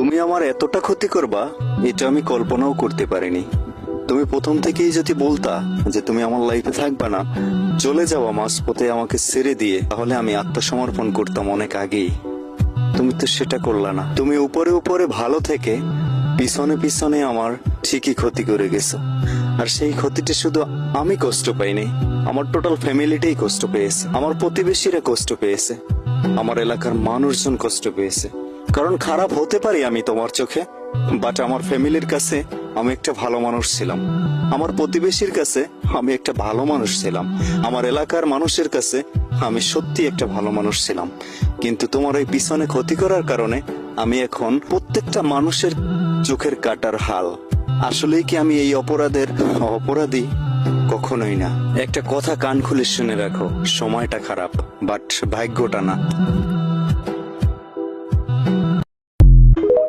তুমি আমার এতটা ক্ষতি করবা এটা আমি কল্পনাও করতে পারিনি। তুমি প্রথম থেকেই যদি বলতা যে তুমি আমার লাইফে থাকবা না, চলে যাওয়া মাঝপথে আমাকে ছেড়ে দিয়ে, তাহলে আমি আত্মসমর্পণ করতাম অনেক আগেই। তুমি তো সেটা করলা না। তুমি উপরে উপরে ভালো থেকে পিছনে পিছনে আমার ঠিকই ক্ষতি করে গেছো। আর সেই ক্ষতিটা শুধু আমি কষ্ট পাইনি, আমার টোটাল ফ্যামিলিটাই কষ্ট পেয়েছে, আমার প্রতিবেশীরা কষ্ট পেয়েছে, আমার এলাকার মানুষজন কষ্ট পেয়েছে। কারণ খারাপ হতে পারি আমি তোমার চোখে, বাট আমার ফ্যামিলির কাছে আমি একটা ভালো মানুষ ছিলাম, আমার প্রতিবেশীর কাছে আমি একটা ভালো মানুষ ছিলাম, আমার এলাকার মানুষের কাছে আমি সত্যি একটা ভালো মানুষ ছিলাম। কিন্তু তোমার এই পিছনে ক্ষতি করার কারণে আমি এখন প্রত্যেকটা মানুষের চোখের কাটার হাল। আসলেই কি আমি এই অপরাধের অপরাধী? কখনোই না। একটা কথা কান খুলে শুনে রাখো, সময়টা খারাপ বাট ভাগ্যটা না।